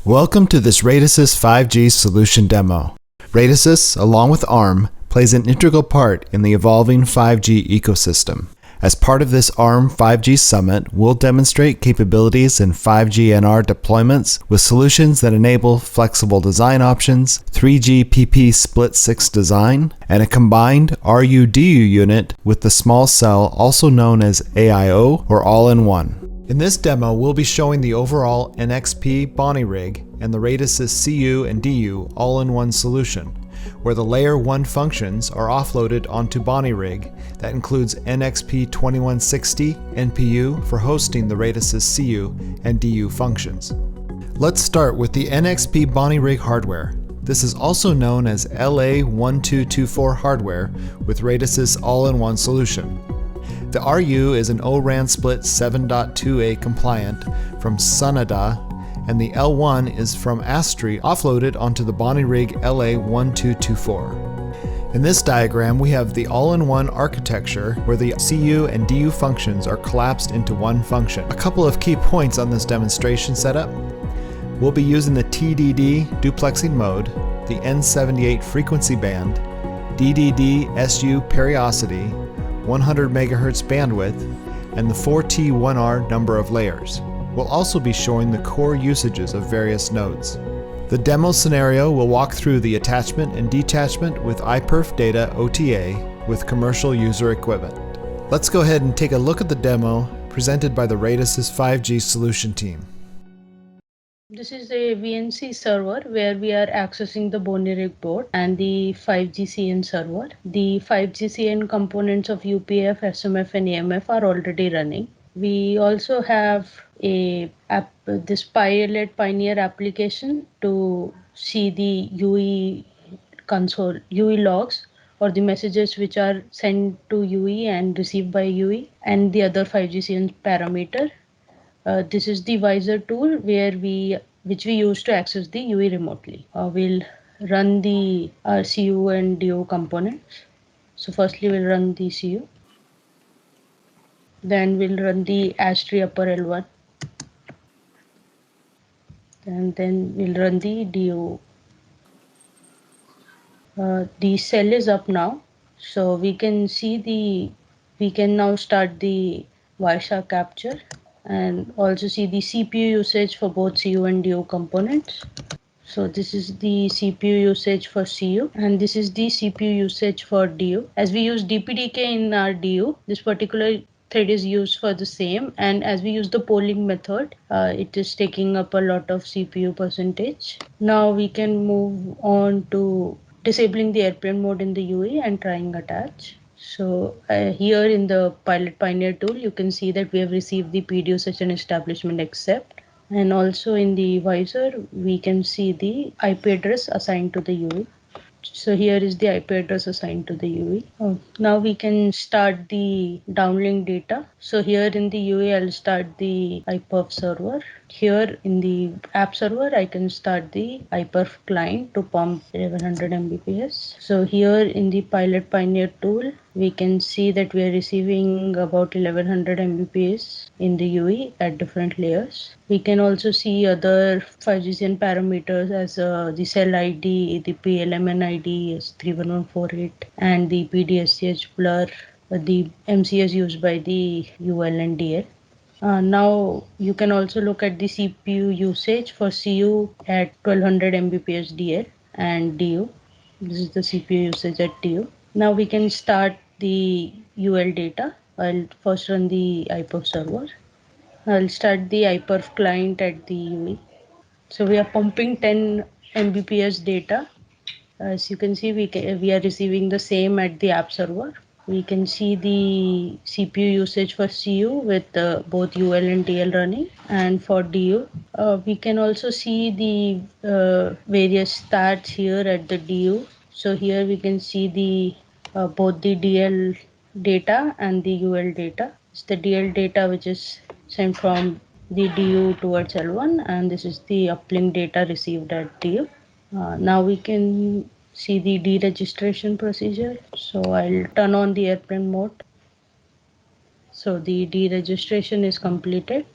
Welcome to this Radisys 5G solution demo. Radisys, along with ARM, plays an integral part in the evolving 5G ecosystem. As part of this ARM 5G Summit, we'll demonstrate capabilities in 5G NR deployments with solutions that enable flexible design options, 3GPP split 6 design, and a combined RU-DU unit with the small cell also known as AIO or all-in-one. In this demo, we'll be showing the overall NXP Bonnie rig and the Radisys CU and DU all-in-one solution, where the Layer 1 functions are offloaded onto Bonnie rig that includes NXP 2160 NPU for hosting the Radisys CU and DU functions. Let's start with the NXP Bonnie rig hardware. This is also known as LA1224 hardware with Radisys all-in-one solution. The RU is an O-RAN split 7.2a compliant from Sonada, and the L1 is from Astri offloaded onto the Bonnie rig LA1224. In this diagram, we have the all-in-one architecture where the CU and DU functions are collapsed into one function. A couple of key points on this demonstration setup. We'll be using the TDD duplexing mode, the N78 frequency band, DDD-SU periodicity, 100 MHz bandwidth, and the 4T1R number of layers. We'll also be showing the core usages of various nodes. The demo scenario will walk through the attachment and detachment with iPerf Data OTA with commercial user equipment. Let's go ahead and take a look at the demo presented by the Radisys 5G solution team. This is a VNC server where we are accessing the Bonnie rig board and the 5GCN server. The 5GCN components of UPF, SMF, and AMF are already running. We also have this Pilot Pioneer application to see the UE console, UE logs, or the messages which are sent to UE and received by UE, and the other 5GCN parameter. This is the Visor tool which we use to access the UE remotely. We'll run the CU and DU components. So firstly we'll run the CU. Then we'll run the Astri upper L1. And then we'll run the DU. The cell is up now. So we can now start the Wireshark capture, and also see the CPU usage for both CU and DU components. So this is the CPU usage for CU, and this is the CPU usage for DU. As we use DPDK in our DU, this particular thread is used for the same, and as we use the polling method, it is taking up a lot of CPU percentage. Now we can move on to disabling the airplane mode in the UE and trying attach. So here in the Pilot Pioneer tool, you can see that we have received the PDU session establishment accept. And also in the Visor, we can see the IP address assigned to the UE. So here is the IP address assigned to the UE. Now we can start the downlink data. So here in the UE, I'll start the iPerf server. Here in the app server, I can start the iPerf client to pump 1100 Mbps. So here in the Pilot Pioneer tool, we can see that we are receiving about 1100 Mbps in the UE at different layers. We can also see other 5GCN parameters as the cell ID, the PLMN ID is 31148, and the PDSCH blur, the MCS used by the UL and DL. Now you can also look at the CPU usage for CU at 1200 Mbps DL and DU. This is the CPU usage at DU. Now we can start the UL data. I'll first run the iPerf server. I'll start the iPerf client at the UE. So we are pumping 10 Mbps data. As you can see, we are receiving the same at the app server. We can see the CPU usage for CU with both UL and DL running, and for DU. We can also see the various stats here at the DU. So here we can see the both the DL data and the UL data. It's the DL data which is sent from the DU towards L1, and this is the uplink data received at DU. Now we can see the deregistration procedure. So I'll turn on the airplane mode. So the deregistration is completed.